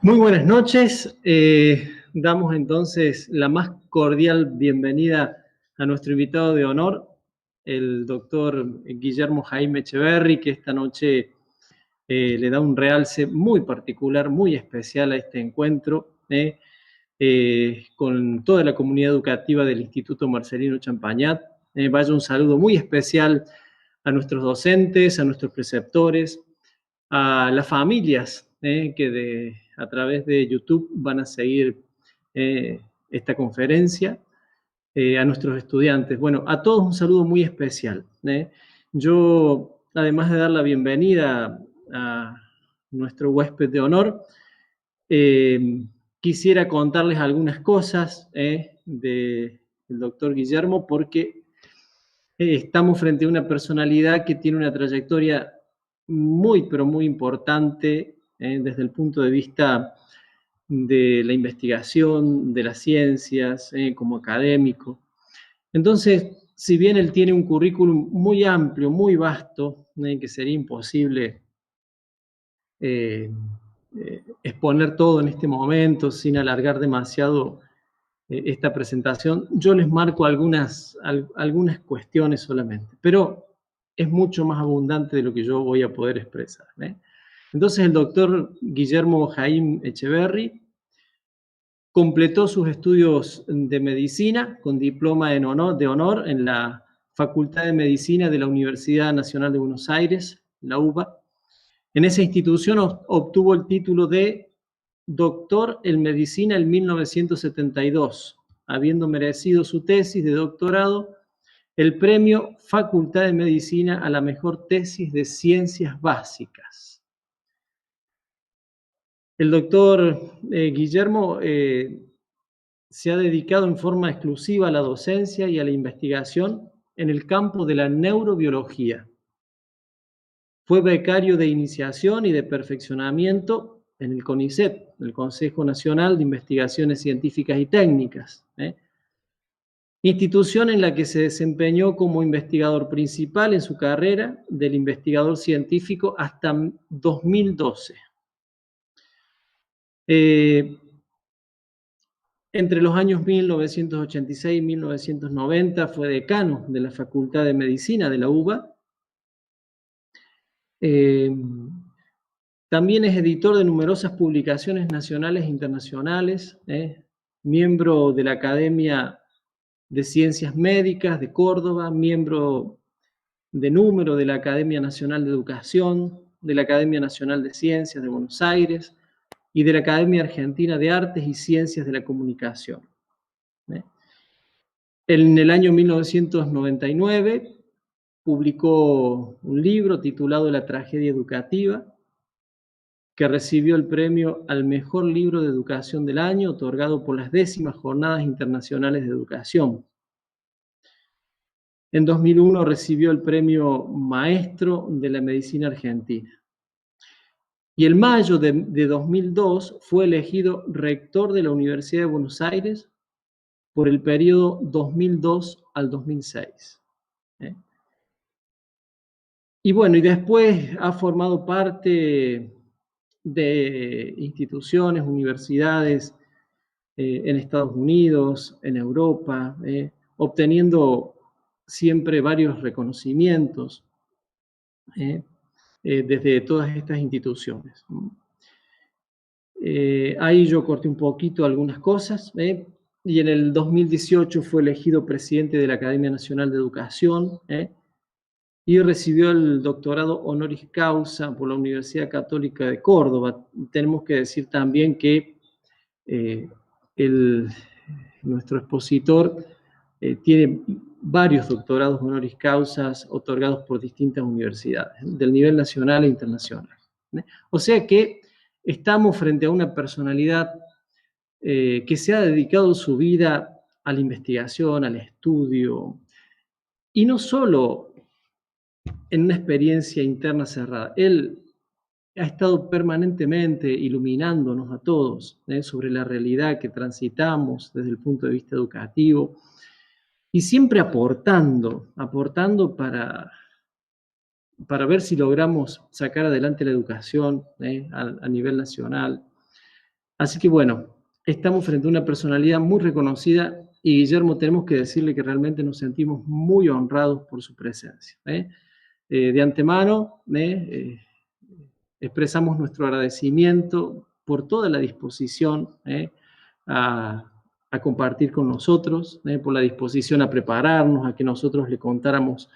Muy buenas noches. Damos entonces la más cordial bienvenida a nuestro invitado de honor, el doctor Guillermo Jaime Echeverri, que esta noche le da un realce muy particular, muy especial a este encuentro, con toda la comunidad educativa del Instituto Marcelino Champagnat. Vaya un saludo muy especial a nuestros docentes, a nuestros preceptores, a las familias que a través de YouTube van a seguir esta conferencia, a nuestros estudiantes. Bueno, a todos un saludo muy especial. Yo, además de dar la bienvenida a nuestro huésped de honor, quisiera contarles algunas cosas del doctor Guillermo, porque estamos frente a una personalidad que tiene una trayectoria muy, pero muy importante desde el punto de vista de la investigación, de las ciencias, como académico. Entonces, si bien él tiene un currículum muy amplio, muy vasto, que sería imposible exponer todo en este momento sin alargar demasiado esta presentación, yo les marco algunas cuestiones solamente, pero es mucho más abundante de lo que yo voy a poder expresar. Entonces, el doctor Guillermo Jaime Echeverri completó sus estudios de medicina con diploma de honor en la Facultad de Medicina de la Universidad Nacional de Buenos Aires, la UBA. En esa institución obtuvo el título de doctor en medicina en 1972, habiendo merecido su tesis de doctorado el premio Facultad de Medicina a la mejor tesis de ciencias básicas. El doctor Guillermo se ha dedicado en forma exclusiva a la docencia y a la investigación en el campo de la neurobiología. Fue becario de iniciación y de perfeccionamiento en el CONICET, el Consejo Nacional de Investigaciones Científicas y Técnicas, institución en la que se desempeñó como investigador principal en su carrera del investigador científico hasta 2012. Entre los años 1986 y 1990 fue decano de la Facultad de Medicina de la UBA. También es editor de numerosas publicaciones nacionales e internacionales, miembro de la Academia de Ciencias Médicas de Córdoba, miembro de número de la Academia Nacional de Educación, de la Academia Nacional de Ciencias de Buenos Aires y de la Academia Argentina de Artes y Ciencias de la Comunicación. En el año 1999 publicó un libro titulado La tragedia educativa, que recibió el premio al mejor libro de educación del año, otorgado por las 10ª Jornadas Internacionales de Educación. En 2001 recibió el premio Maestro de la Medicina Argentina. Y en mayo de 2002 fue elegido rector de la Universidad de Buenos Aires por el periodo 2002 al 2006. Y bueno, y después ha formado parte de instituciones, universidades en Estados Unidos, en Europa, obteniendo siempre varios reconocimientos desde todas estas instituciones. Ahí yo corté un poquito algunas cosas, y en el 2018 fue elegido presidente de la Academia Nacional de Educación, y recibió el doctorado honoris causa por la Universidad Católica de Córdoba. Tenemos que decir también que nuestro expositor tiene varios doctorados honoris causas otorgados por distintas universidades, del nivel nacional e internacional. O sea que estamos frente a una personalidad que se ha dedicado su vida a la investigación, al estudio, y no solo en una experiencia interna cerrada. Él ha estado permanentemente iluminándonos a todos sobre la realidad que transitamos desde el punto de vista educativo y siempre aportando para ver si logramos sacar adelante la educación a nivel nacional. Así que bueno, estamos frente a una personalidad muy reconocida y Guillermo, tenemos que decirle que realmente nos sentimos muy honrados por su presencia. De antemano, expresamos nuestro agradecimiento por toda la disposición a, a compartir con nosotros, por la disposición a prepararnos, a que nosotros le contáramos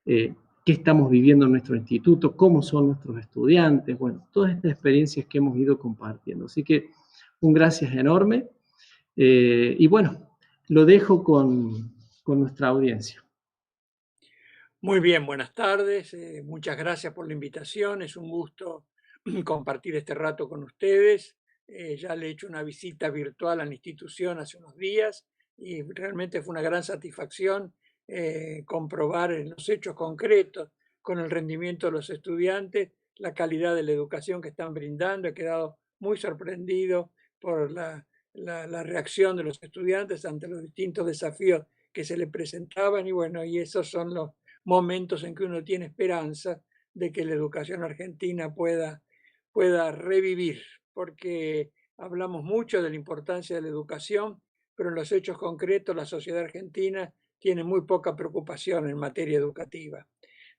qué estamos viviendo en nuestro instituto, cómo son nuestros estudiantes, bueno, todas estas experiencias que hemos ido compartiendo. Así que un gracias enorme y bueno, lo dejo con nuestra audiencia. Muy bien, buenas tardes. Muchas gracias por la invitación. Es un gusto compartir este rato con ustedes. Ya le he hecho una visita virtual a la institución hace unos días y realmente fue una gran satisfacción comprobar en los hechos concretos, con el rendimiento de los estudiantes, la calidad de la educación que están brindando. He quedado muy sorprendido por la reacción de los estudiantes ante los distintos desafíos que se les presentaban y bueno, y esos son los momentos en que uno tiene esperanza de que la educación argentina pueda revivir, porque hablamos mucho de la importancia de la educación, pero en los hechos concretos la sociedad argentina tiene muy poca preocupación en materia educativa.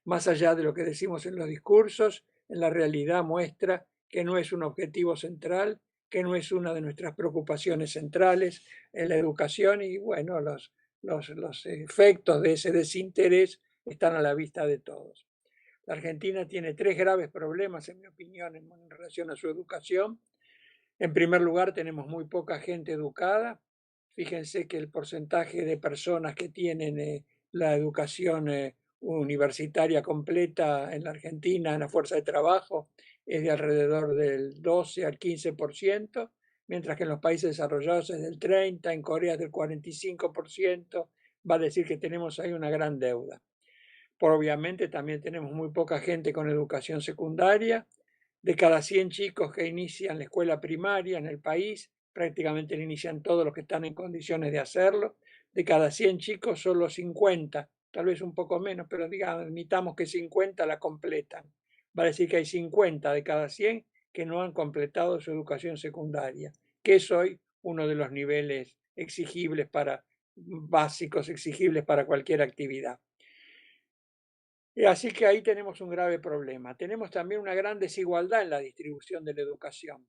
Más allá de lo que decimos en los discursos, en la realidad muestra que no es un objetivo central, que no es una de nuestras preocupaciones centrales en la educación y bueno, los efectos de ese desinterés están a la vista de todos. La Argentina tiene tres graves problemas, en mi opinión, en relación a su educación. En primer lugar, tenemos muy poca gente educada. Fíjense que el porcentaje de personas que tienen la educación universitaria completa en la Argentina, en la fuerza de trabajo, es de alrededor del 12 al 15%, mientras que en los países desarrollados es del 30%, en Corea es del 45%. Va a decir que tenemos ahí una gran deuda. Por obviamente también tenemos muy poca gente con educación secundaria. De cada 100 chicos que inician la escuela primaria en el país, prácticamente la inician todos los que están en condiciones de hacerlo. De cada 100 chicos, solo 50, tal vez un poco menos, pero digamos, admitamos que 50 la completan. Va a decir que hay 50 de cada 100 que no han completado su educación secundaria, que es hoy uno de los niveles exigibles para, básicos exigibles para cualquier actividad. Así que ahí tenemos un grave problema. Tenemos también una gran desigualdad en la distribución de la educación.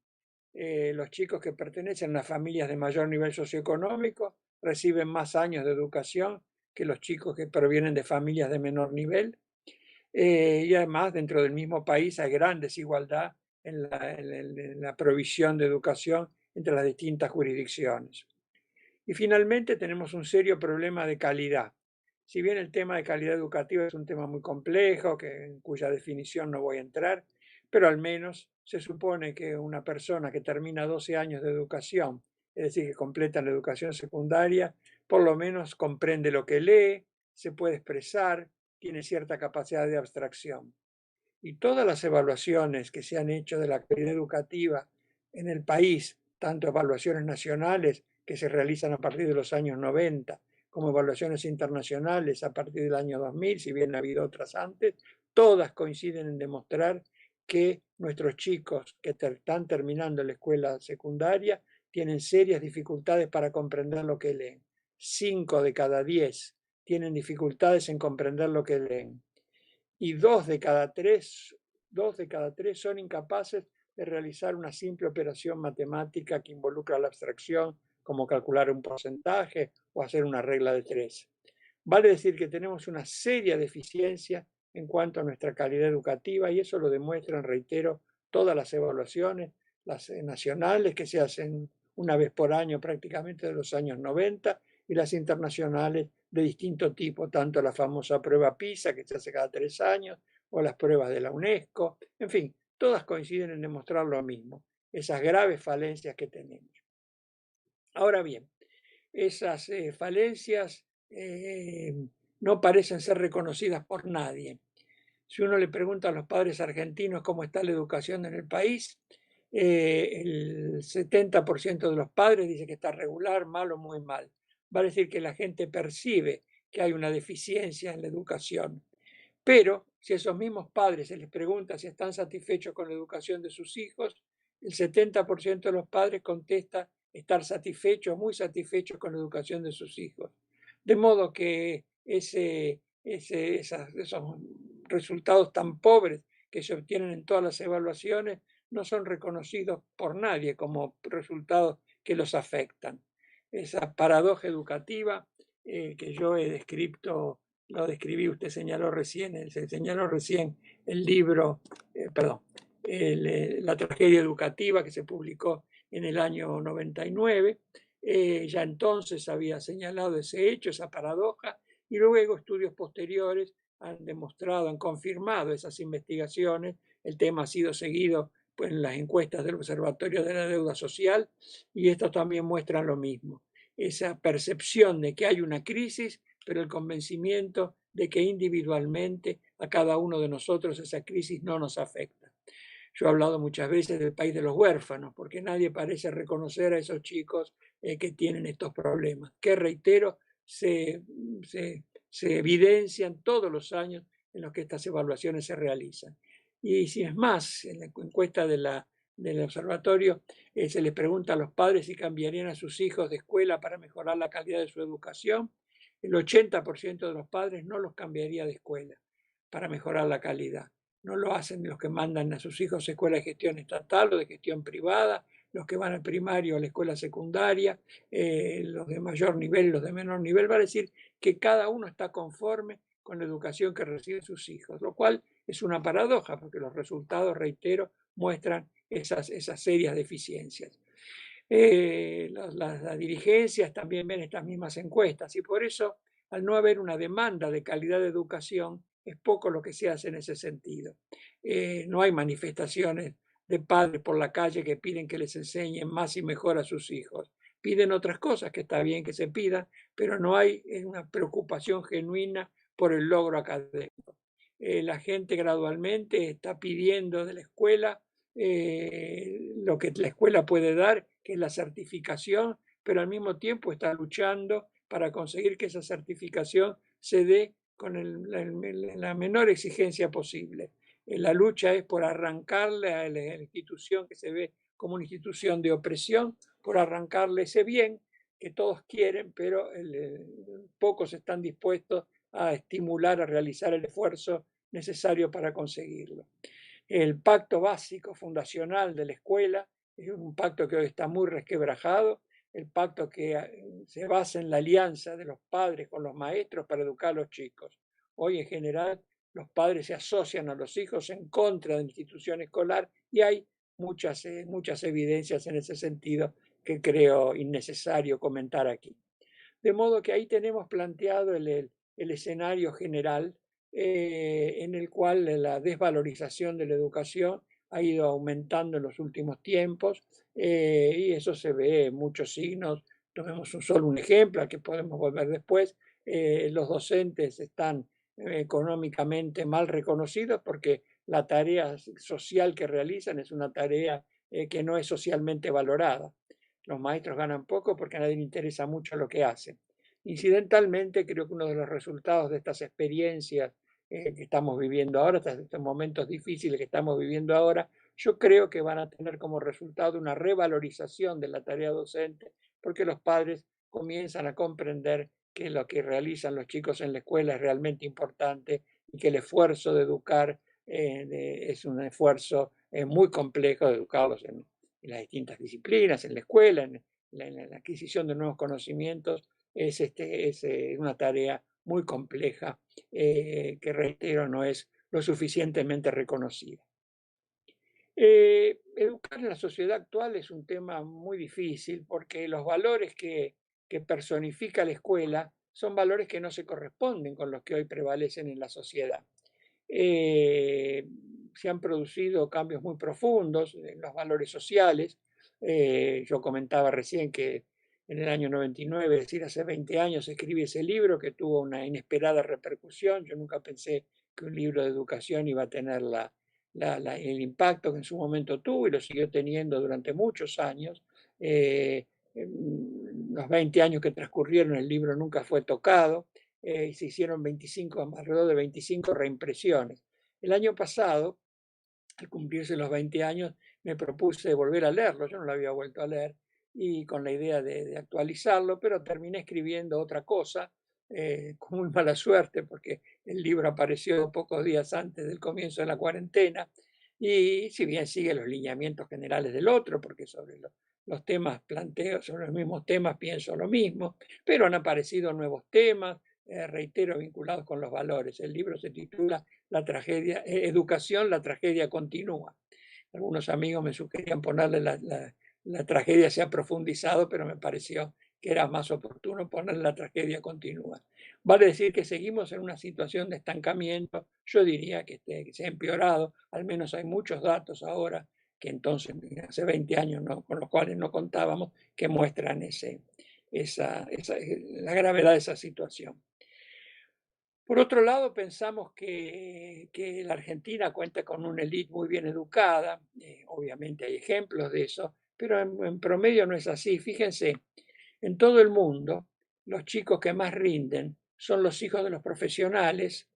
Los chicos que pertenecen a familias de mayor nivel socioeconómico reciben más años de educación que los chicos que provienen de familias de menor nivel. Y además, dentro del mismo país hay gran desigualdad en la provisión de educación entre las distintas jurisdicciones. Y finalmente tenemos un serio problema de calidad. Si bien el tema de calidad educativa es un tema muy complejo, en cuya definición no voy a entrar, pero al menos se supone que una persona que termina 12 años de educación, es decir, que completa la educación secundaria, por lo menos comprende lo que lee, se puede expresar, tiene cierta capacidad de abstracción. Y todas las evaluaciones que se han hecho de la calidad educativa en el país, tanto evaluaciones nacionales que se realizan a partir de los años 90, como evaluaciones internacionales a partir del año 2000, si bien ha habido otras antes, todas coinciden en demostrar que nuestros chicos que están terminando la escuela secundaria tienen serias dificultades para comprender lo que leen. 5 de cada 10 tienen dificultades en comprender lo que leen y dos de cada tres son incapaces de realizar una simple operación matemática que involucra la abstracción, como calcular un porcentaje o hacer una regla de tres. Vale decir que tenemos una seria deficiencia en cuanto a nuestra calidad educativa y eso lo demuestran, reitero, todas las evaluaciones, las nacionales que se hacen una vez por año prácticamente de los años 90 y las internacionales de distinto tipo, tanto la famosa prueba PISA que se hace cada 3 años o las pruebas de la UNESCO, en fin, todas coinciden en demostrar lo mismo, esas graves falencias que tenemos. Ahora bien, esas falencias no parecen ser reconocidas por nadie. Si uno le pregunta a los padres argentinos cómo está la educación en el país, el 70% de los padres dice que está regular, mal o muy mal. Va a decir que la gente percibe que hay una deficiencia en la educación. Pero si a esos mismos padres se les pregunta si están satisfechos con la educación de sus hijos, El 70% de los padres contesta estar satisfechos, muy satisfechos con la educación de sus hijos. De modo que esos resultados tan pobres que se obtienen en todas las evaluaciones no son reconocidos por nadie como resultados que los afectan. Esa paradoja educativa que yo he descrito, lo describí, usted señaló recién el libro, la tragedia educativa que se publicó en el año 99. Ya entonces había señalado ese hecho, esa paradoja, y luego estudios posteriores han demostrado, han confirmado esas investigaciones. El tema ha sido seguido en las encuestas del Observatorio de la Deuda Social y estos también muestran lo mismo. Esa percepción de que hay una crisis, pero el convencimiento de que individualmente a cada uno de nosotros esa crisis no nos afecta. Yo he hablado muchas veces del país de los huérfanos, porque nadie parece reconocer a esos chicos que tienen estos problemas, que reitero, se evidencian todos los años en los que estas evaluaciones se realizan. Y si es más, en la encuesta del observatorio se les pregunta a los padres si cambiarían a sus hijos de escuela para mejorar la calidad de su educación. El 80% de los padres no los cambiaría de escuela para mejorar la calidad. No lo hacen los que mandan a sus hijos a escuela de gestión estatal o de gestión privada, los que van al primario o a la escuela secundaria, los de mayor nivel, los de menor nivel. Va a decir que cada uno está conforme con la educación que reciben sus hijos, lo cual es una paradoja porque los resultados, reitero, muestran esas serias deficiencias. Las dirigencias también ven estas mismas encuestas y por eso, al no haber una demanda de calidad de educación, es poco lo que se hace en ese sentido. No hay manifestaciones de padres por la calle que piden que les enseñen más y mejor a sus hijos. Piden otras cosas que está bien que se pidan, pero no hay una preocupación genuina por el logro académico. La gente gradualmente está pidiendo de la escuela lo que la escuela puede dar, que es la certificación, pero al mismo tiempo está luchando para conseguir que esa certificación se dé con la menor exigencia posible. La lucha es por arrancarle a la institución que se ve como una institución de opresión, por arrancarle ese bien que todos quieren, pero pocos están dispuestos a estimular, a realizar el esfuerzo necesario para conseguirlo. El pacto básico fundacional de la escuela es un pacto que hoy está muy resquebrajado, el pacto que se basa en la alianza de los padres con los maestros para educar a los chicos. Hoy en general los padres se asocian a los hijos en contra de la institución escolar y hay muchas evidencias en ese sentido que creo innecesario comentar aquí. De modo que ahí tenemos planteado el escenario general en el cual la desvalorización de la educación ha ido aumentando en los últimos tiempos y eso se ve en muchos signos. Tomemos solo un ejemplo al que podemos volver después. Los docentes están económicamente mal reconocidos porque la tarea social que realizan es una tarea que no es socialmente valorada. Los maestros ganan poco porque a nadie le interesa mucho lo que hacen. Incidentalmente, creo que uno de los resultados de estas experiencias que estamos viviendo ahora, estos momentos difíciles que estamos viviendo ahora, yo creo que van a tener como resultado una revalorización de la tarea docente, porque los padres comienzan a comprender que lo que realizan los chicos en la escuela es realmente importante y que el esfuerzo de educar es un esfuerzo muy complejo de educarlos en las distintas disciplinas, en la escuela, en la adquisición de nuevos conocimientos, es una tarea muy compleja que, reitero, no es lo suficientemente reconocida. Educar en la sociedad actual es un tema muy difícil porque los valores que personifica la escuela son valores que no se corresponden con los que hoy prevalecen en la sociedad. Se han producido cambios muy profundos en los valores sociales. Yo comentaba recién que en el año 99, es decir, hace 20 años, escribí ese libro que tuvo una inesperada repercusión. Yo nunca pensé que un libro de educación iba a tener el impacto que en su momento tuvo y lo siguió teniendo durante muchos años. Los 20 años que transcurrieron, el libro nunca fue tocado. Se hicieron alrededor de 25 reimpresiones. El año pasado, al cumplirse los 20 años, me propuse volver a leerlo, yo no lo había vuelto a leer, y con la idea de actualizarlo, pero terminé escribiendo otra cosa, con muy mala suerte, porque el libro apareció pocos días antes del comienzo de la cuarentena, y si bien sigue los lineamientos generales del otro, porque sobre los temas planteo, sobre los mismos temas pienso lo mismo, pero han aparecido nuevos temas, reitero, vinculados con los valores. El libro se titula La tragedia, Educación, la tragedia continúa. Algunos amigos me sugerían ponerle la tragedia se ha profundizado, pero me pareció que era más oportuno ponerle la tragedia continúa. Vale decir que seguimos en una situación de estancamiento. Yo diría que se ha empeorado, al menos hay muchos datos ahora que entonces, hace 20 años, ¿no?, con los cuales no contábamos, que muestran la gravedad de esa situación. Por otro lado, pensamos que la Argentina cuenta con una élite muy bien educada, obviamente hay ejemplos de eso, pero en promedio no es así. Fíjense, en todo el mundo, los chicos que más rinden son los hijos de los profesionales,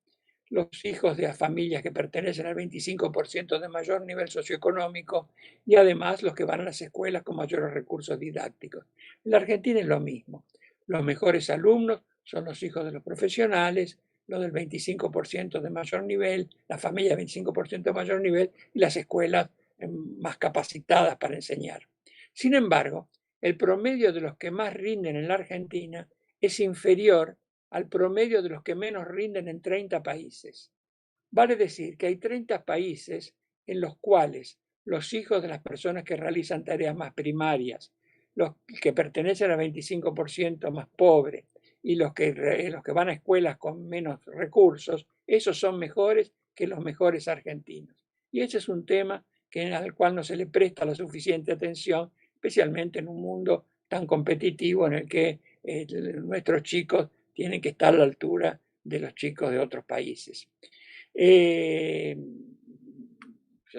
los hijos de las familias que pertenecen al 25% de mayor nivel socioeconómico y además los que van a las escuelas con mayores recursos didácticos. En la Argentina es lo mismo. Los mejores alumnos son los hijos de los profesionales, los del 25% de mayor nivel, la familia del 25% de mayor nivel y las escuelas más capacitadas para enseñar. Sin embargo, el promedio de los que más rinden en la Argentina es inferior al promedio de los que menos rinden en 30 países. Vale decir que hay 30 países en los cuales los hijos de las personas que realizan tareas más primarias, los que pertenecen al 25% más pobre y los que van a escuelas con menos recursos, esos son mejores que los mejores argentinos. Y ese es un tema al cual no se le presta la suficiente atención, especialmente en un mundo tan competitivo en el que nuestros chicos tienen que estar a la altura de los chicos de otros países. Yo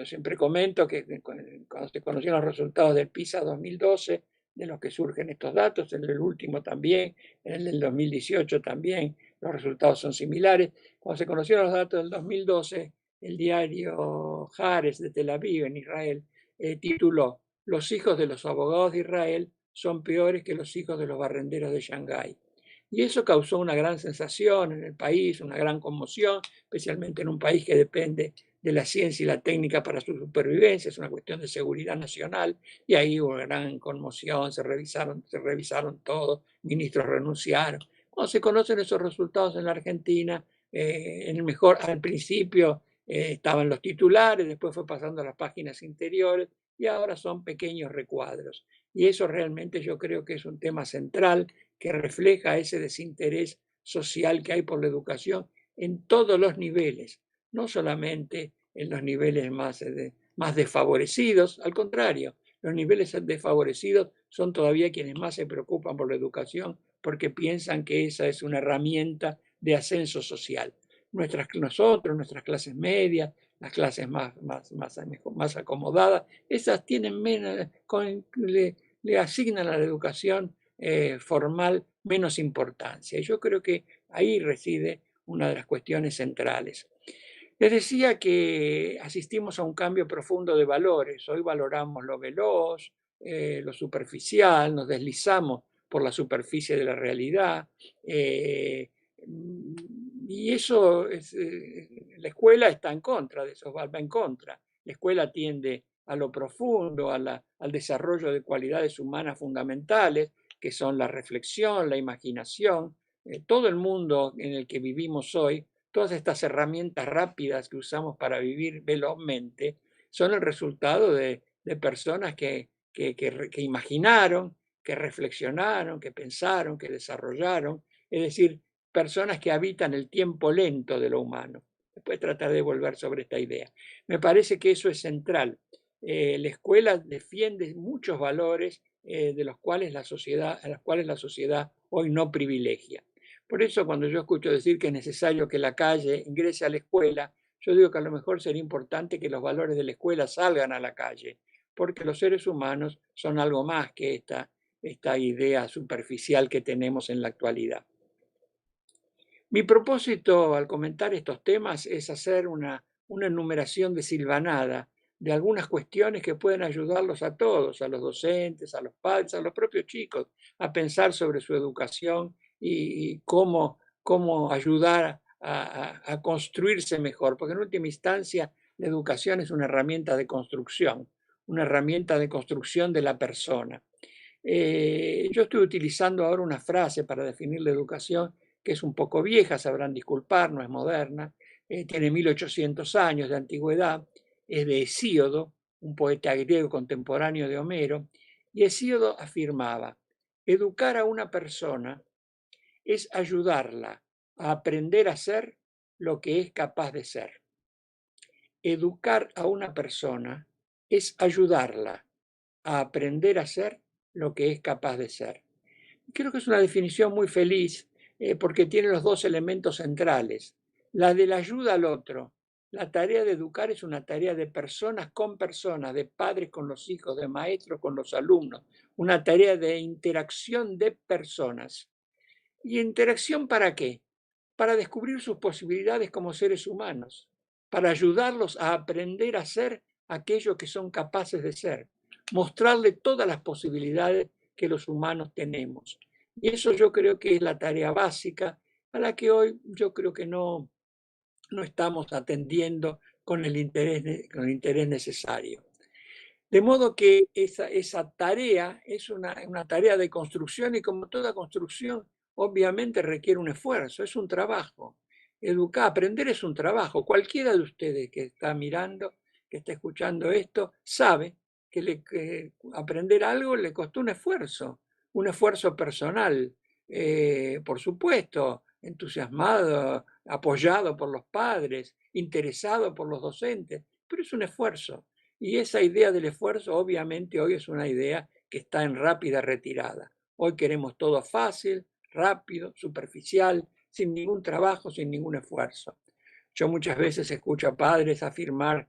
siempre comento que cuando se conocieron los resultados del PISA 2012, de los que surgen estos datos, en el último también, en el del 2018 también, los resultados son similares. Cuando se conocieron los datos del 2012, el diario Haaretz de Tel Aviv, en Israel, tituló Los hijos de los abogados de Israel son peores que los hijos de los barrenderos de Shanghái. Y eso causó una gran sensación en el país, una gran conmoción, especialmente en un país que depende de la ciencia y la técnica para su supervivencia, es una cuestión de seguridad nacional, y ahí hubo gran conmoción, se revisaron todo, ministros renunciaron. Cuando se conocen esos resultados en la Argentina, al principio estaban los titulares, después fue pasando a las páginas interiores, y ahora son pequeños recuadros. Y eso realmente yo creo que es un tema central que refleja ese desinterés social que hay por la educación en todos los niveles, no solamente en los niveles más desfavorecidos, al contrario, los niveles desfavorecidos son todavía quienes más se preocupan por la educación porque piensan que esa es una herramienta de ascenso social. Nuestras clases medias, las clases más acomodadas, esas tienen le asignan a la educación formal menos importancia. Y yo creo que ahí reside una de las cuestiones centrales. Les decía que asistimos a un cambio profundo de valores. Hoy valoramos lo veloz, lo superficial, nos deslizamos por la superficie de la realidad. Y eso, la escuela está en contra de eso, va en contra. La escuela tiende a lo profundo, al desarrollo de cualidades humanas fundamentales, que son la reflexión, la imaginación. Todo el mundo en el que vivimos hoy, todas estas herramientas rápidas que usamos para vivir velozmente, son el resultado de personas que imaginaron, que reflexionaron, que pensaron, que desarrollaron, es decir, personas que habitan el tiempo lento de lo humano. Después tratar de volver sobre esta idea. Me parece que eso es central. La escuela defiende muchos valores a los cuales la sociedad hoy no privilegia. Por eso cuando yo escucho decir que es necesario que la calle ingrese a la escuela, yo digo que a lo mejor sería importante que los valores de la escuela salgan a la calle, porque los seres humanos son algo más que esta idea superficial que tenemos en la actualidad. Mi propósito al comentar estos temas es hacer una enumeración desilvanada de algunas cuestiones que pueden ayudarlos a todos, a los docentes, a los padres, a los propios chicos, a pensar sobre su educación y cómo ayudar a construirse mejor, porque en última instancia la educación es una herramienta de construcción, una herramienta de construcción de la persona. Yo estoy utilizando ahora una frase para definir la educación que es un poco vieja, sabrán disculpar, no es moderna, tiene 1800 años de antigüedad, es de Hesíodo, un poeta griego contemporáneo de Homero, y Hesíodo afirmaba, educar a una persona es ayudarla a aprender a ser lo que es capaz de ser. Educar a una persona es ayudarla a aprender a ser lo que es capaz de ser. Creo que es una definición muy feliz porque tiene los dos elementos centrales. La de la ayuda al otro. La tarea de educar es una tarea de personas con personas, de padres con los hijos, de maestros con los alumnos. Una tarea de interacción de personas. ¿Y interacción para qué? Para descubrir sus posibilidades como seres humanos, para ayudarlos a aprender a ser aquello que son capaces de ser, mostrarle todas las posibilidades que los humanos tenemos. Y eso yo creo que es la tarea básica a la que hoy yo creo que no estamos atendiendo con el interés necesario. De modo que esa tarea es una tarea de construcción y como toda construcción, obviamente requiere un esfuerzo, es un trabajo. Educar, aprender es un trabajo. Cualquiera de ustedes que está mirando, que está escuchando esto, sabe que aprender algo le costó un esfuerzo personal, por supuesto, entusiasmado, apoyado por los padres, interesado por los docentes, pero es un esfuerzo. Y esa idea del esfuerzo obviamente hoy es una idea que está en rápida retirada. Hoy queremos todo fácil, rápido, superficial, sin ningún trabajo, sin ningún esfuerzo. Yo muchas veces escucho a padres afirmar,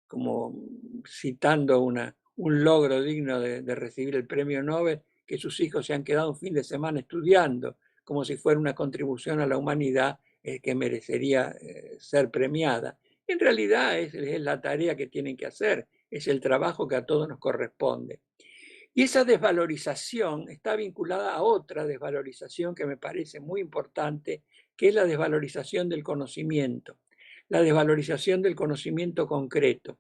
como citando un logro digno de recibir el premio Nobel, que sus hijos se han quedado un fin de semana estudiando, como si fuera una contribución a la humanidad que merecería ser premiada. En realidad es la tarea que tienen que hacer, es el trabajo que a todos nos corresponde. Y esa desvalorización está vinculada a otra desvalorización que me parece muy importante, que es la desvalorización del conocimiento, la desvalorización del conocimiento concreto.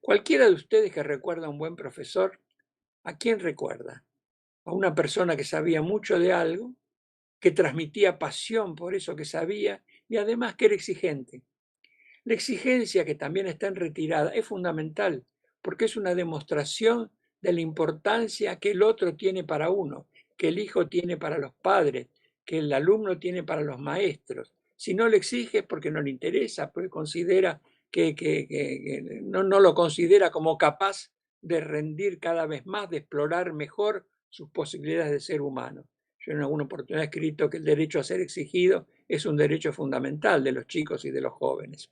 Cualquiera de ustedes que recuerda a un buen profesor, ¿a quién recuerda? A una persona que sabía mucho de algo, que transmitía pasión por eso que sabía y además que era exigente. La exigencia, que también está en retirada, es fundamental porque es una demostración de la importancia que el otro tiene para uno, que el hijo tiene para los padres, que el alumno tiene para los maestros. Si no le exige es porque no le interesa, porque considera que no lo considera como capaz de rendir cada vez más, de explorar mejor sus posibilidades de ser humano. Yo en alguna oportunidad he escrito que el derecho a ser exigido es un derecho fundamental de los chicos y de los jóvenes.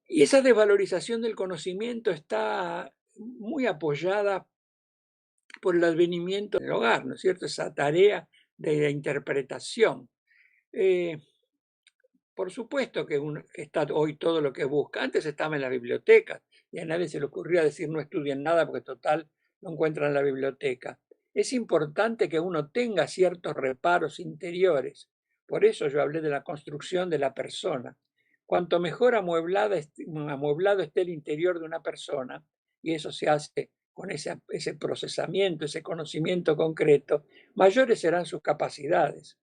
Y esa desvalorización del conocimiento está muy apoyada por el advenimiento del hogar, ¿no es cierto? Esa tarea de la interpretación. Por supuesto que está hoy todo lo que busca. Antes estaba en la biblioteca y a nadie se le ocurría decir no estudien nada porque total lo encuentran en la biblioteca. Es importante que uno tenga ciertos reparos interiores. Por eso yo hablé de la construcción de la persona. Cuanto mejor amueblado esté el interior de una persona, y eso se hace con ese procesamiento, ese conocimiento concreto, mayores serán sus capacidades.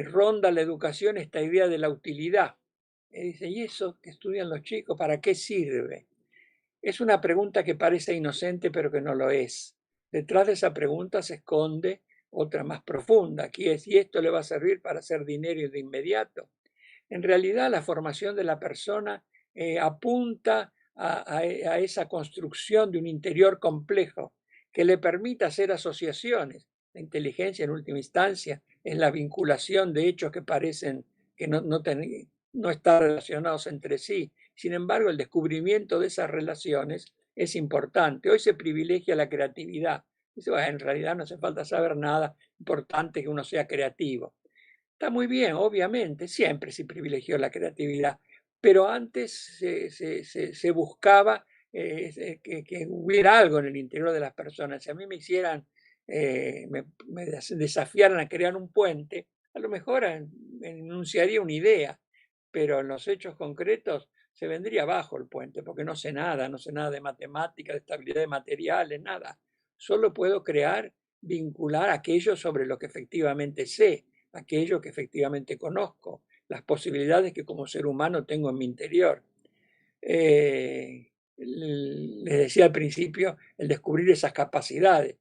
Ronda la educación esta idea de la utilidad. Dice, ¿y eso que estudian los chicos, para qué sirve? Es una pregunta que parece inocente, pero que no lo es. Detrás de esa pregunta se esconde otra más profunda, que es, ¿y esto le va a servir para hacer dinero de inmediato? En realidad, la formación de la persona apunta a esa construcción de un interior complejo que le permita hacer asociaciones. La inteligencia, en última instancia, es la vinculación de hechos que parecen que no están relacionados entre sí. Sin embargo, el descubrimiento de esas relaciones es importante. Hoy se privilegia la creatividad. Dice, bueno, en realidad no hace falta saber nada, importante que uno sea creativo. Está muy bien, obviamente, siempre se privilegió la creatividad, pero antes se buscaba que hubiera algo en el interior de las personas. Si a mí me hicieran, me desafiaran a crear un puente, a lo mejor enunciaría una idea, pero en los hechos concretos se vendría abajo el puente, porque no sé nada de matemáticas, de estabilidad de materiales, nada. Solo puedo crear, vincular aquello sobre lo que efectivamente sé, aquello que efectivamente conozco, las posibilidades que como ser humano tengo en mi interior. Les decía al principio, el descubrir esas capacidades.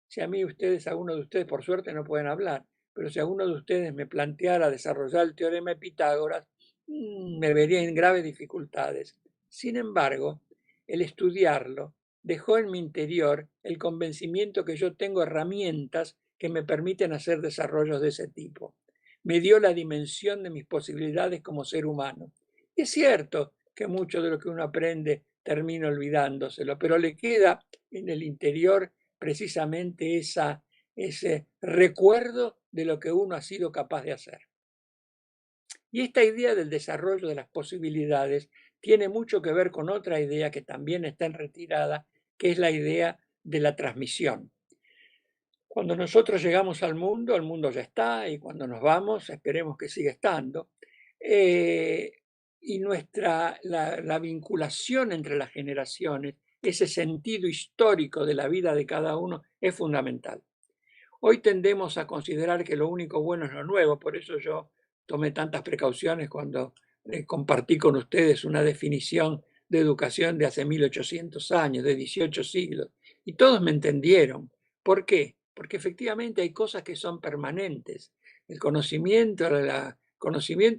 Si a mí alguno de ustedes, por suerte no pueden hablar, pero si alguno de ustedes me planteara desarrollar el teorema de Pitágoras, me vería en graves dificultades. Sin embargo, el estudiarlo dejó en mi interior el convencimiento que yo tengo herramientas que me permiten hacer desarrollos de ese tipo. Me dio la dimensión de mis posibilidades como ser humano. Y es cierto que mucho de lo que uno aprende termina olvidándoselo, pero le queda en el interior precisamente ese recuerdo de lo que uno ha sido capaz de hacer. Y esta idea del desarrollo de las posibilidades tiene mucho que ver con otra idea que también está en retirada, que es la idea de la transmisión. Cuando nosotros llegamos al mundo ya está, y cuando nos vamos, esperemos que siga estando. Y la vinculación entre las generaciones, ese sentido histórico de la vida de cada uno, es fundamental. Hoy tendemos a considerar que lo único bueno es lo nuevo, por eso yo tomé tantas precauciones cuando compartí con ustedes una definición de educación de hace 1800 años, de 18 siglos, y todos me entendieron. ¿Por qué? Porque efectivamente hay cosas que son permanentes. El conocimiento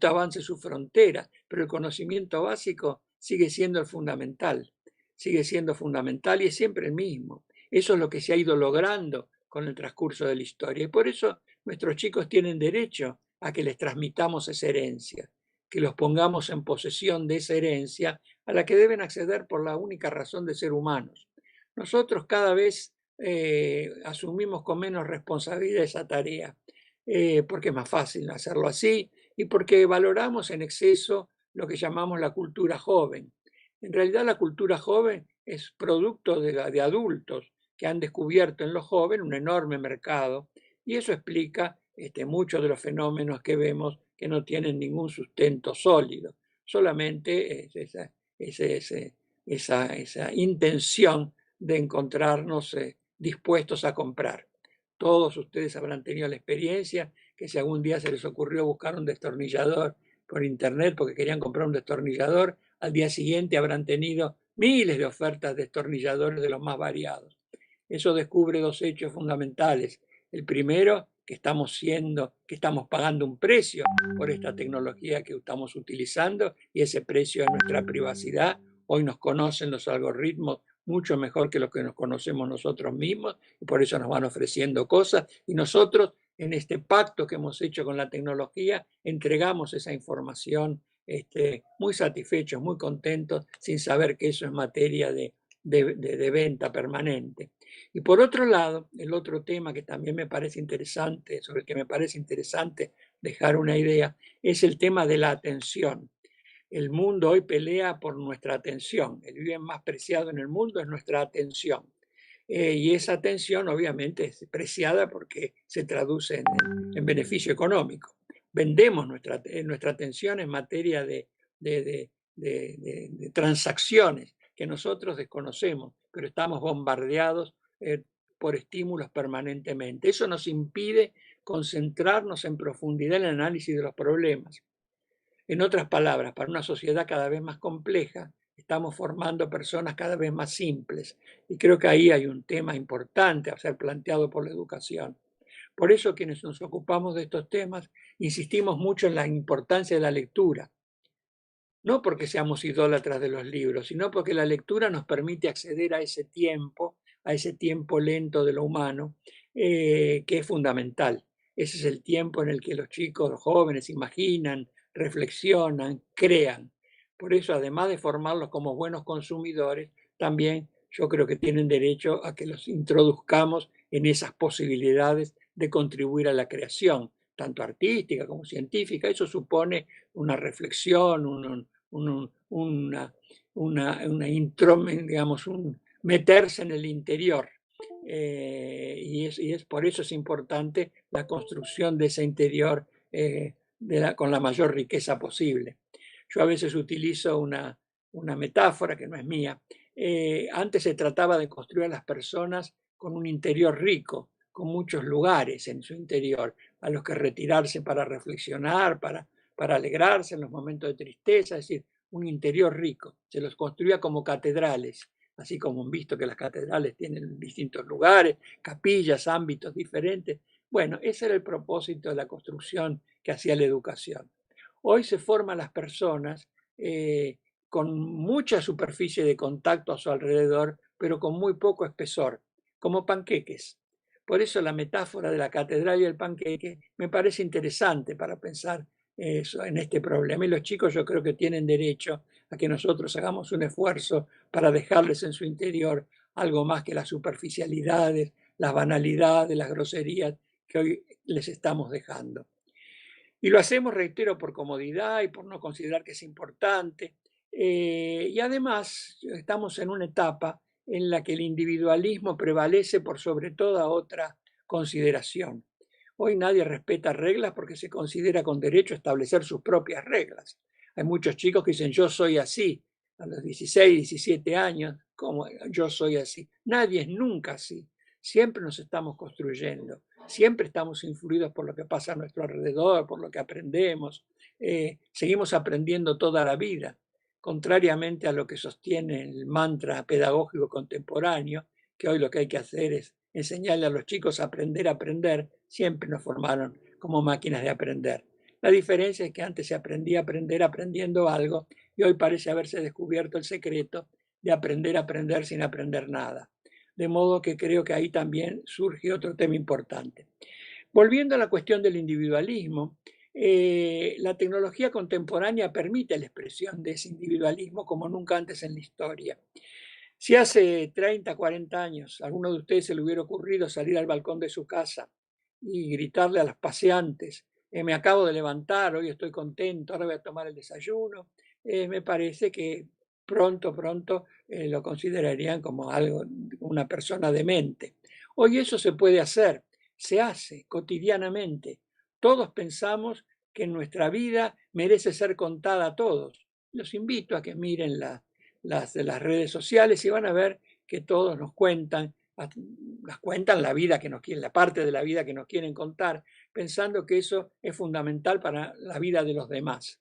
avanza su frontera, pero el conocimiento básico sigue siendo el fundamental, sigue siendo fundamental y es siempre el mismo. Eso es lo que se ha ido logrando con el transcurso de la historia. Y por eso nuestros chicos tienen derecho a que les transmitamos esa herencia, que los pongamos en posesión de esa herencia a la que deben acceder por la única razón de ser humanos. Nosotros cada vez asumimos con menos responsabilidad esa tarea, porque es más fácil hacerlo así y porque valoramos en exceso lo que llamamos la cultura joven. En realidad la cultura joven es producto de adultos que han descubierto en los jóvenes un enorme mercado y eso explica muchos de los fenómenos que vemos que no tienen ningún sustento sólido, solamente esa intención de encontrarnos dispuestos a comprar. Todos ustedes habrán tenido la experiencia que si algún día se les ocurrió buscar un destornillador por internet porque querían comprar un destornillador, al día siguiente habrán tenido miles de ofertas de destornilladores de los más variados. Eso descubre dos hechos fundamentales. El primero, que estamos pagando un precio por esta tecnología que estamos utilizando y ese precio es nuestra privacidad. Hoy nos conocen los algoritmos mucho mejor que lo que nos conocemos nosotros mismos y por eso nos van ofreciendo cosas y nosotros en este pacto que hemos hecho con la tecnología entregamos esa información muy satisfechos, muy contentos, sin saber que eso es materia de venta permanente. Y por otro lado, el otro tema que también me parece interesante, sobre el que me parece interesante dejar una idea, es el tema de la atención. El mundo hoy pelea por nuestra atención. El bien más preciado en el mundo es nuestra atención. Y esa atención obviamente es preciada porque se traduce en beneficio económico. Vendemos nuestra atención en materia de transacciones que nosotros desconocemos, pero estamos bombardeados por estímulos permanentemente. Eso nos impide concentrarnos en profundidad en el análisis de los problemas. En otras palabras, para una sociedad cada vez más compleja, estamos formando personas cada vez más simples. Y creo que ahí hay un tema importante a ser planteado por la educación. Por eso quienes nos ocupamos de estos temas insistimos mucho en la importancia de la lectura. No porque seamos idólatras de los libros, sino porque la lectura nos permite acceder a ese tiempo lento de lo humano, que es fundamental. Ese es el tiempo en el que los chicos, los jóvenes, imaginan, reflexionan, crean. Por eso, además de formarlos como buenos consumidores, también yo creo que tienen derecho a que los introduzcamos en esas posibilidades de contribuir a la creación, tanto artística como científica. Eso supone una reflexión, digamos, un meterse en el interior. Y es por eso es importante la construcción de ese interior con la mayor riqueza posible. Yo a veces utilizo una metáfora que no es mía. Antes se trataba de construir a las personas con un interior rico, con muchos lugares en su interior, a los que retirarse para reflexionar, para alegrarse en los momentos de tristeza, es decir, un interior rico. Se los construía como catedrales, así como han visto que las catedrales tienen distintos lugares, capillas, ámbitos diferentes. Bueno, ese era el propósito de la construcción que hacía la educación. Hoy se forman las personas con mucha superficie de contacto a su alrededor, pero con muy poco espesor, como panqueques. Por eso la metáfora de la catedral y el panqueque me parece interesante para pensar eso, en este problema. Y los chicos yo creo que tienen derecho a que nosotros hagamos un esfuerzo para dejarles en su interior algo más que las superficialidades, las banalidades, las groserías que hoy les estamos dejando. Y lo hacemos, reitero, por comodidad y por no considerar que es importante. Y además estamos en una etapa en la que el individualismo prevalece por sobre toda otra consideración. Hoy nadie respeta reglas porque se considera con derecho a establecer sus propias reglas. Hay muchos chicos que dicen yo soy así, a los 16, 17 años, ¿cómo yo soy así? Nadie es nunca así. Siempre nos estamos construyendo, siempre estamos influidos por lo que pasa a nuestro alrededor, por lo que aprendemos. Seguimos aprendiendo toda la vida, contrariamente a lo que sostiene el mantra pedagógico contemporáneo, que hoy lo que hay que hacer es enseñarle a los chicos a aprender. Siempre nos formaron como máquinas de aprender. La diferencia es que antes se aprendía a aprender aprendiendo algo y hoy parece haberse descubierto el secreto de aprender a aprender sin aprender nada. De modo que creo que ahí también surge otro tema importante. Volviendo a la cuestión del individualismo, la tecnología contemporánea permite la expresión de ese individualismo como nunca antes en la historia. Si hace 30, 40 años a alguno de ustedes se le hubiera ocurrido salir al balcón de su casa y gritarle a las paseantes, me acabo de levantar, hoy estoy contento, ahora voy a tomar el desayuno, me parece que pronto lo considerarían como algo, una persona demente. Hoy eso se puede hacer, se hace cotidianamente. Todos pensamos que nuestra vida merece ser contada a todos. Los invito a que miren las redes sociales y van a ver que todos nos cuentan la vida que nos quieren, la parte de la vida que nos quieren contar, pensando que eso es fundamental para la vida de los demás.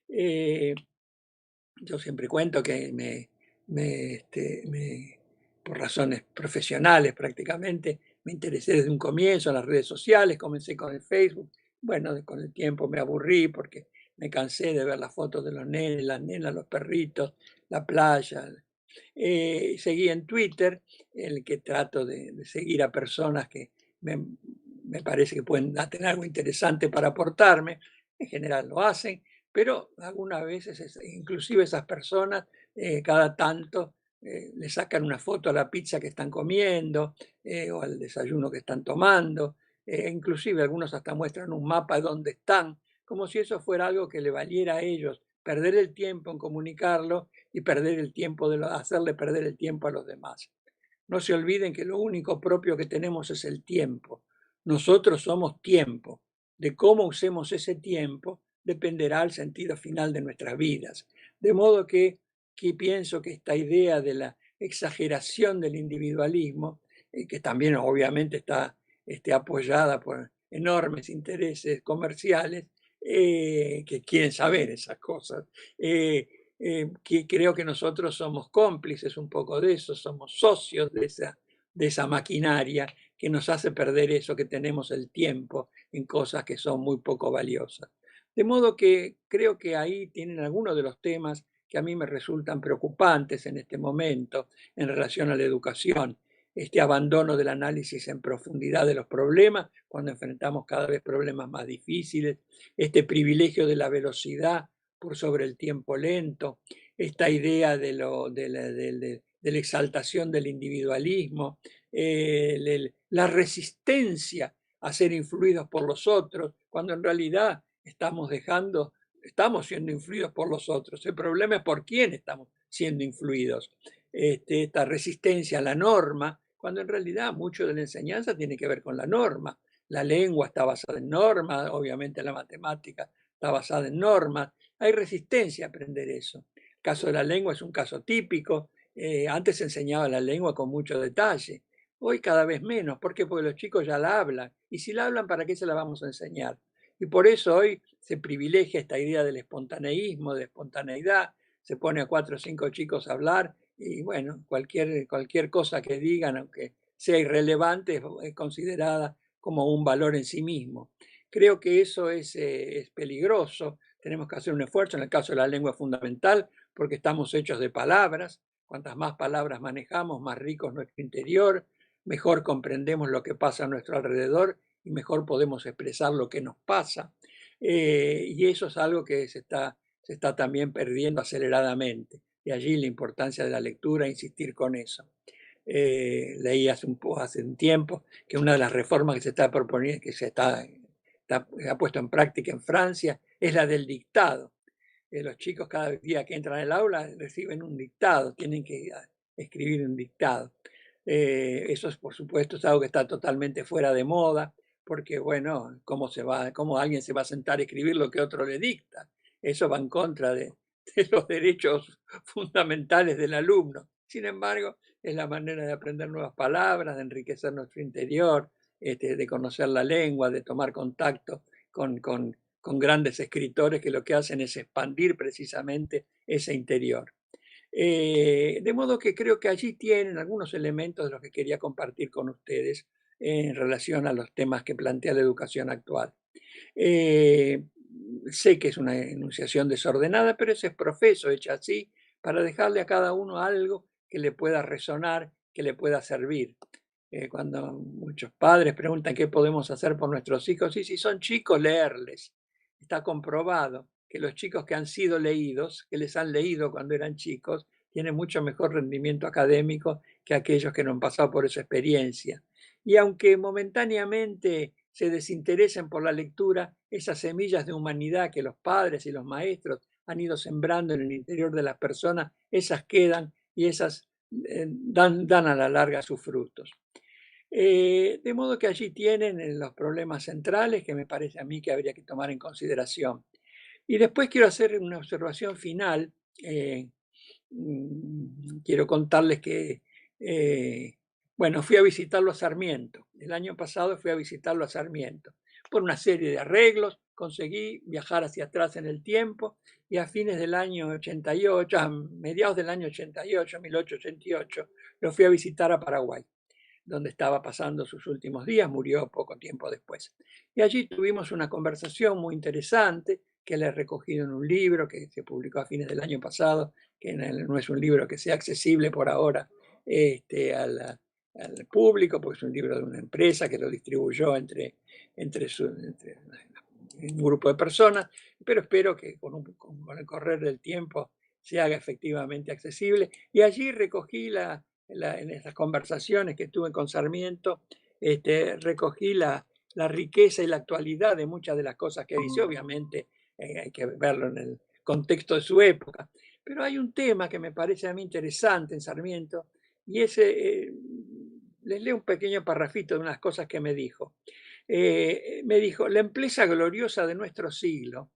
Yo siempre cuento que por razones profesionales prácticamente, me interesé desde un comienzo en las redes sociales, comencé con el Facebook. Bueno, con el tiempo me aburrí porque me cansé de ver las fotos de los nenes, las nenas, los perritos, la playa. Seguí en Twitter, en el que trato de seguir a personas que me parece que pueden tener algo interesante para aportarme. En general lo hacen, pero algunas veces, inclusive esas personas, cada tanto le sacan una foto a la pizza que están comiendo o al desayuno que están tomando. Inclusive algunos hasta muestran un mapa de dónde están, como si eso fuera algo que le valiera a ellos perder el tiempo en comunicarlo y perder el tiempo hacerle perder el tiempo a los demás. No se olviden que lo único propio que tenemos es el tiempo. Nosotros somos tiempo. De cómo usemos ese tiempo dependerá el sentido final de nuestras vidas. De modo que pienso que esta idea de la exageración del individualismo, que también obviamente está apoyada por enormes intereses comerciales, que quieren saber esas cosas, que creo que nosotros somos cómplices un poco de eso, somos socios de esa maquinaria que nos hace perder eso, que tenemos el tiempo en cosas que son muy poco valiosas. De modo que creo que ahí tienen algunos de los temas que a mí me resultan preocupantes en este momento en relación a la educación. Este abandono del análisis en profundidad de los problemas, cuando enfrentamos cada vez problemas más difíciles, este privilegio de la velocidad por sobre el tiempo lento, esta idea de la exaltación del individualismo, la resistencia a ser influidos por los otros, cuando en realidad estamos dejando estamos siendo influidos por los otros. El problema es por quién estamos siendo influidos. Esta resistencia a la norma, cuando en realidad mucho de la enseñanza tiene que ver con la norma. La lengua está basada en normas, obviamente la matemática está basada en normas. Hay resistencia a aprender eso. El caso de la lengua es un caso típico. Antes se enseñaba la lengua con mucho detalle. Hoy cada vez menos. ¿Por qué? Porque los chicos ya la hablan. Y si la hablan, ¿para qué se la vamos a enseñar? Y por eso hoy se privilegia esta idea del espontaneísmo, de espontaneidad. Se pone a 4 o 5 chicos a hablar y bueno, cualquier cosa que digan, aunque sea irrelevante, es considerada como un valor en sí mismo. Creo que eso es peligroso. Tenemos que hacer un esfuerzo. En el caso de la lengua fundamental, porque estamos hechos de palabras. Cuantas más palabras manejamos, más rico es nuestro interior, mejor comprendemos lo que pasa a nuestro alrededor y mejor podemos expresar lo que nos pasa. Y eso es algo que se está también perdiendo aceleradamente. De allí la importancia de la lectura, insistir con eso. Leí hace un tiempo que una de las reformas que se está proponiendo, que se ha puesto en práctica en Francia, es la del dictado. Los chicos cada día que entran al aula reciben un dictado, tienen que escribir un dictado. Eso es, por supuesto, es algo que está totalmente fuera de moda, porque bueno, ¿cómo alguien se va a sentar a escribir lo que otro le dicta? Eso va en contra de los derechos fundamentales del alumno. Sin embargo, es la manera de aprender nuevas palabras, de enriquecer nuestro interior, de conocer la lengua, de tomar contacto con grandes escritores que lo que hacen es expandir precisamente ese interior. De modo que creo que allí tienen algunos elementos de los que quería compartir con ustedes en relación a los temas que plantea la educación actual. Sé que es una enunciación desordenada, pero ese es profeso, hecha así, para dejarle a cada uno algo que le pueda resonar, que le pueda servir. Cuando muchos padres preguntan qué podemos hacer por nuestros hijos, y si son chicos, leerles. Está comprobado que los chicos que han sido leídos, que les han leído cuando eran chicos, tienen mucho mejor rendimiento académico que aquellos que no han pasado por esa experiencia. Y aunque momentáneamente se desinteresen por la lectura, esas semillas de humanidad que los padres y los maestros han ido sembrando en el interior de las personas, esas quedan y esas dan a la larga sus frutos. De modo que allí tienen los problemas centrales que me parece a mí que habría que tomar en consideración. Y después quiero hacer una observación final. Quiero contarles que, bueno, fui a visitarlo a Sarmiento. El año pasado fui a visitarlo a Sarmiento. Por una serie de arreglos conseguí viajar hacia atrás en el tiempo y a fines del año 88, a mediados del año 88, 1888, lo fui a visitar a Paraguay, donde estaba pasando sus últimos días, murió poco tiempo después. Y allí tuvimos una conversación muy interesante que le he recogido en un libro que se publicó a fines del año pasado, que no es un libro que sea accesible por ahora al público, porque es un libro de una empresa que lo distribuyó entre un grupo de personas, pero espero que con el correr del tiempo se haga efectivamente accesible. Y allí recogí en esas conversaciones que tuve con Sarmiento, recogí la riqueza y la actualidad de muchas de las cosas que dice. Obviamente hay que verlo en el contexto de su época. Pero hay un tema que me parece a mí interesante en Sarmiento, y ese, les leo un pequeño parrafito de unas cosas que me dijo. Me dijo, la empresa gloriosa de nuestro siglo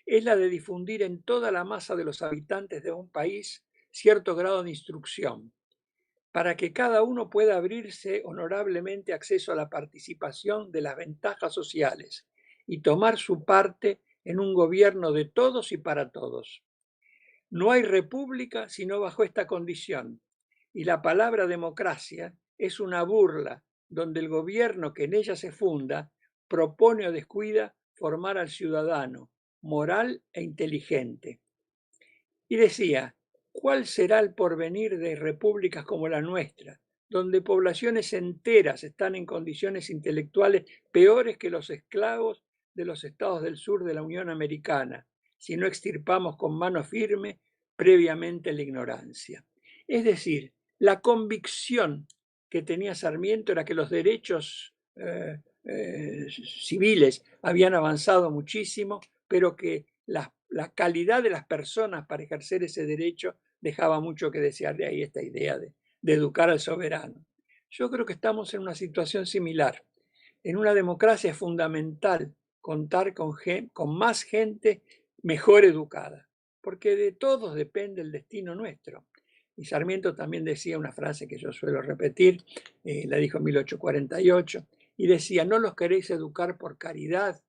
es la de difundir en toda la masa de los habitantes de un país cierto grado de instrucción, para que cada uno pueda abrirse honorablemente acceso a la participación de las ventajas sociales y tomar su parte en un gobierno de todos y para todos. No hay república sino bajo esta condición, y la palabra democracia es una burla donde el gobierno que en ella se funda propone o descuida formar al ciudadano moral e inteligente. Y decía, ¿cuál será el porvenir de repúblicas como la nuestra, donde poblaciones enteras están en condiciones intelectuales peores que los esclavos de los estados del sur de la Unión Americana, si no extirpamos con mano firme previamente la ignorancia? Es decir, la convicción que tenía Sarmiento era que los derechos civiles habían avanzado muchísimo, pero que las la calidad de las personas para ejercer ese derecho dejaba mucho que desear. De ahí esta idea de educar al soberano. Yo creo que estamos en una situación similar. En una democracia es fundamental contar con más gente mejor educada, porque de todos depende el destino nuestro. Y Sarmiento también decía una frase que yo suelo repetir, la dijo en 1848, y decía: no los queréis educar por caridad,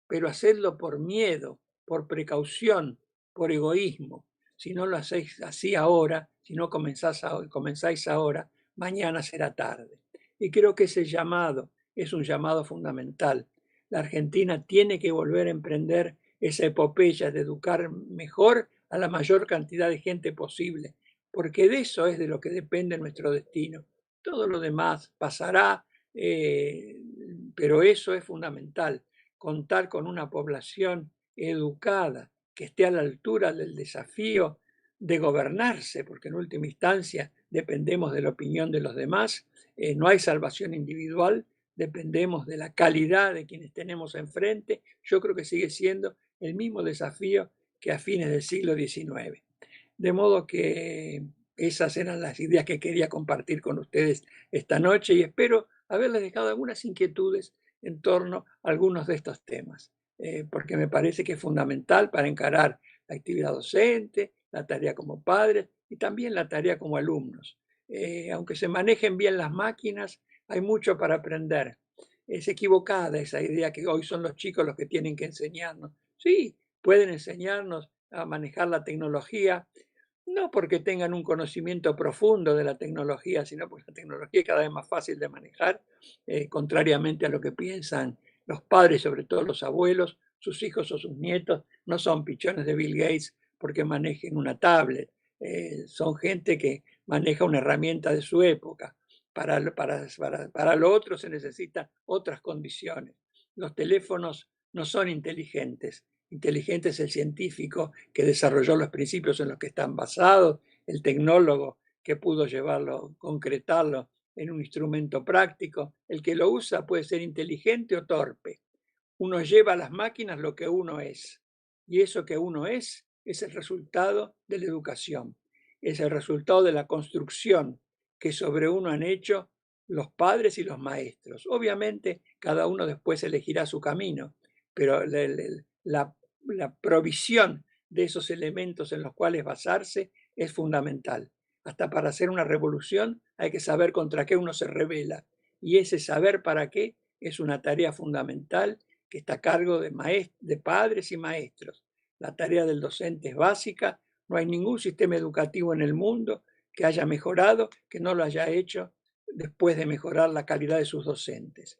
pero hacedlo por miedo, por precaución, por egoísmo. Si no lo hacéis así ahora, si no comenzáis ahora, mañana será tarde. Y creo que ese llamado es un llamado fundamental. La Argentina tiene que volver a emprender esa epopeya de educar mejor a la mayor cantidad de gente posible, porque de eso es de lo que depende nuestro destino. Todo lo demás pasará, pero eso es fundamental, contar con una población educada que esté a la altura del desafío de gobernarse, porque en última instancia dependemos de la opinión de los demás, no hay salvación individual, dependemos de la calidad de quienes tenemos enfrente. Yo creo que sigue siendo el mismo desafío que a fines del siglo XIX. De modo que esas eran las ideas que quería compartir con ustedes esta noche y espero haberles dejado algunas inquietudes en torno a algunos de estos temas, porque me parece que es fundamental para encarar la actividad docente, la tarea como padres y también la tarea como alumnos. Aunque se manejen bien las máquinas, hay mucho para aprender. Es equivocada esa idea que hoy son los chicos los que tienen que enseñarnos. Sí, pueden enseñarnos a manejar la tecnología, no porque tengan un conocimiento profundo de la tecnología, sino porque la tecnología es cada vez más fácil de manejar, contrariamente a lo que piensan los padres, sobre todo los abuelos. Sus hijos o sus nietos no son pichones de Bill Gates porque manejen una tablet, son gente que maneja una herramienta de su época. Para lo otro se necesitan otras condiciones. Los teléfonos no son inteligentes. Inteligente es el científico que desarrolló los principios en los que están basados, el tecnólogo que pudo llevarlo, concretarlo en un instrumento práctico. El que lo usa puede ser inteligente o torpe. Uno lleva a las máquinas lo que uno es. Y eso que uno es el resultado de la educación. Es el resultado de la construcción que sobre uno han hecho los padres y los maestros. Obviamente, cada uno después elegirá su camino, pero la provisión de esos elementos en los cuales basarse es fundamental. Hasta para hacer una revolución hay que saber contra qué uno se rebela. Y ese saber para qué es una tarea fundamental que está a cargo de padres y maestros. La tarea del docente es básica. No hay ningún sistema educativo en el mundo que haya mejorado, que no lo haya hecho después de mejorar la calidad de sus docentes.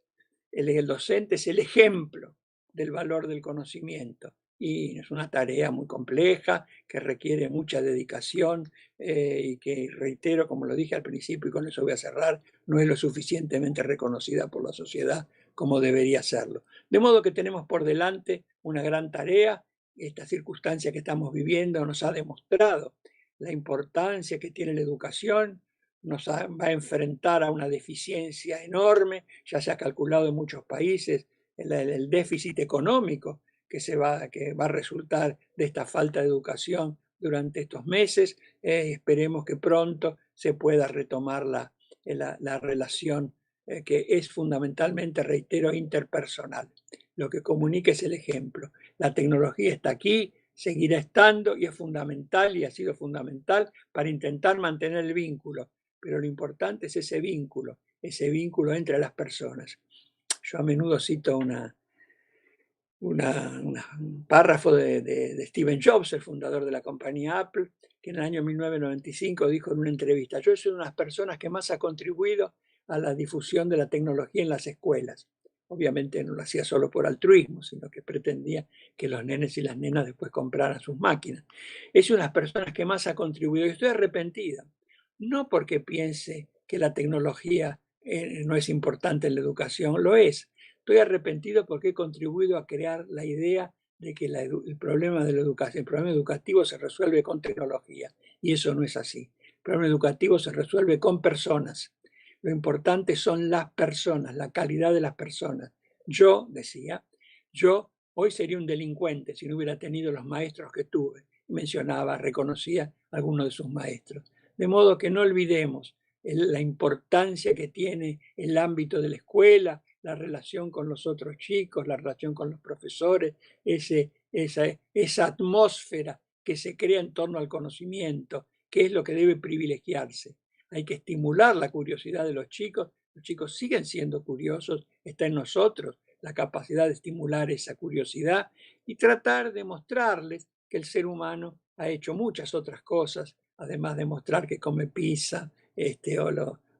El docente es el ejemplo del valor del conocimiento y es una tarea muy compleja que requiere mucha dedicación y que, reitero, como lo dije al principio y con eso voy a cerrar, no es lo suficientemente reconocida por la sociedad como debería serlo. De modo que tenemos por delante una gran tarea. Esta circunstancia que estamos viviendo nos ha demostrado la importancia que tiene la educación, nos va a enfrentar a una deficiencia enorme, ya se ha calculado en muchos países el déficit económico que va a resultar de esta falta de educación durante estos meses. Esperemos que pronto se pueda retomar la relación que es fundamentalmente, reitero, interpersonal. Lo que comunica es el ejemplo. La tecnología está aquí, seguirá estando y es fundamental y ha sido fundamental para intentar mantener el vínculo. Pero lo importante es ese vínculo entre las personas. Yo a menudo cito un párrafo de Steve Jobs, el fundador de la compañía Apple, que en el año 1995 dijo en una entrevista: yo soy una de las personas que más ha contribuido a la difusión de la tecnología en las escuelas. Obviamente no lo hacía solo por altruismo, sino que pretendía que los nenes y las nenas después compraran sus máquinas. Es una de las personas que más ha contribuido y estoy arrepentida. No porque piense que la tecnología no es importante en la educación, lo es. Estoy arrepentido porque he contribuido a crear la idea de que el problema de la educación, el problema educativo se resuelve con tecnología. Y eso no es así. El problema educativo se resuelve con personas. Lo importante son las personas, la calidad de las personas. Yo, decía, yo hoy sería un delincuente si no hubiera tenido los maestros que tuve. Mencionaba, reconocía a algunos de sus maestros. De modo que no olvidemos la importancia que tiene el ámbito de la escuela, la relación con los otros chicos, la relación con los profesores, esa atmósfera que se crea en torno al conocimiento, que es lo que debe privilegiarse. Hay que estimular la curiosidad de los chicos siguen siendo curiosos, está en nosotros la capacidad de estimular esa curiosidad y tratar de mostrarles que el ser humano ha hecho muchas otras cosas, además de mostrar que come pizza,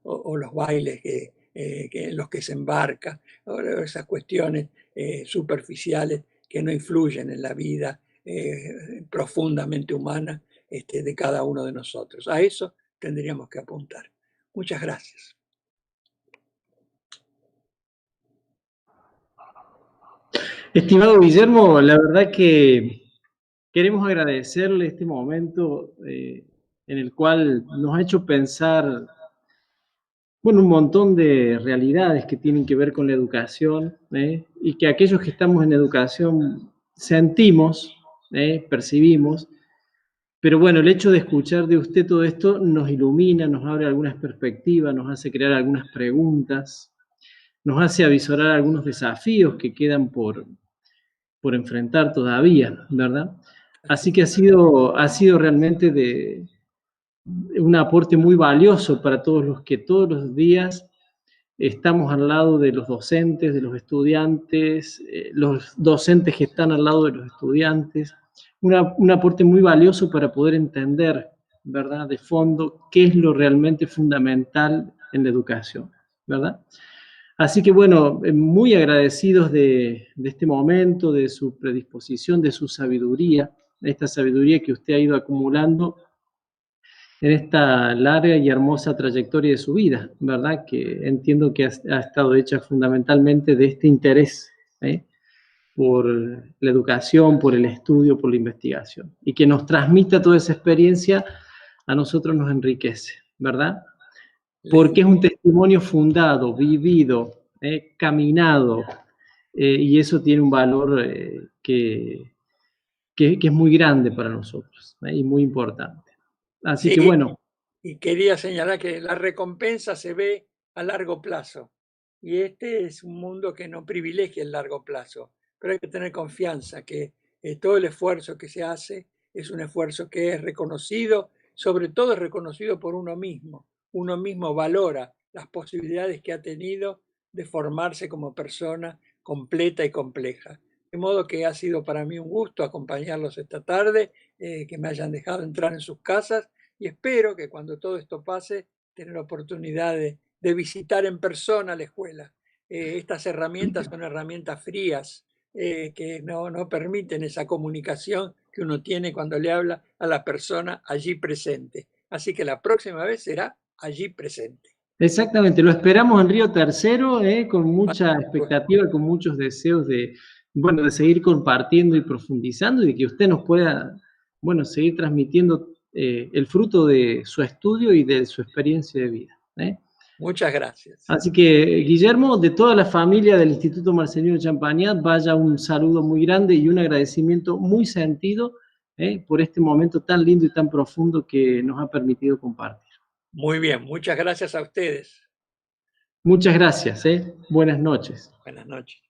o los bailes en los que se embarca, o esas cuestiones superficiales que no influyen en la vida profundamente humana de cada uno de nosotros. A eso tendríamos que apuntar. Muchas gracias. Estimado Guillermo, la verdad que queremos agradecerle este momento en el cual nos ha hecho pensar, bueno, un montón de realidades que tienen que ver con la educación, y que aquellos que estamos en educación sentimos, percibimos, pero bueno, el hecho de escuchar de usted todo esto nos ilumina, nos abre algunas perspectivas, nos hace crear algunas preguntas, nos hace avisorar algunos desafíos que quedan por enfrentar todavía, ¿verdad? Así que ha sido realmente de un aporte muy valioso para todos los que todos los días estamos al lado de los docentes, de los estudiantes, los docentes que están al lado de los estudiantes. Un aporte muy valioso para poder entender, ¿verdad?, de fondo, qué es lo realmente fundamental en la educación, ¿verdad? Así que bueno, muy agradecidos de este momento, de su predisposición, de su sabiduría, esta sabiduría que usted ha ido acumulando en esta larga y hermosa trayectoria de su vida, ¿verdad? Que entiendo que ha estado hecha fundamentalmente de este interés, por la educación, por el estudio, por la investigación. Y que nos transmita toda esa experiencia, a nosotros nos enriquece, ¿verdad? Porque es un testimonio fundado, vivido, caminado, y eso tiene un valor que es muy grande para nosotros, y muy importante. Así que bueno. Y quería señalar que la recompensa se ve a largo plazo. Y este es un mundo que no privilegia el largo plazo, pero hay que tener confianza que todo el esfuerzo que se hace es un esfuerzo que es reconocido, sobre todo es reconocido por uno mismo. Uno mismo valora las posibilidades que ha tenido de formarse como persona completa y compleja. De modo que ha sido para mí un gusto acompañarlos esta tarde, que me hayan dejado entrar en sus casas, y espero que cuando todo esto pase, tener la oportunidad de visitar en persona la escuela. Estas herramientas son herramientas frías, que no permiten esa comunicación que uno tiene cuando le habla a la persona allí presente. Así que la próxima vez será allí presente. Exactamente, lo esperamos en Río Tercero, con mucha expectativa, con muchos deseos de seguir compartiendo y profundizando, y de que usted nos pueda, seguir transmitiendo el fruto de su estudio y de su experiencia de vida. Muchas gracias. Así que, Guillermo, de toda la familia del Instituto Marcelino Champagnat, vaya un saludo muy grande y un agradecimiento muy sentido por este momento tan lindo y tan profundo que nos ha permitido compartir. Muy bien, muchas gracias a ustedes. Muchas gracias. Buenas noches. Buenas noches.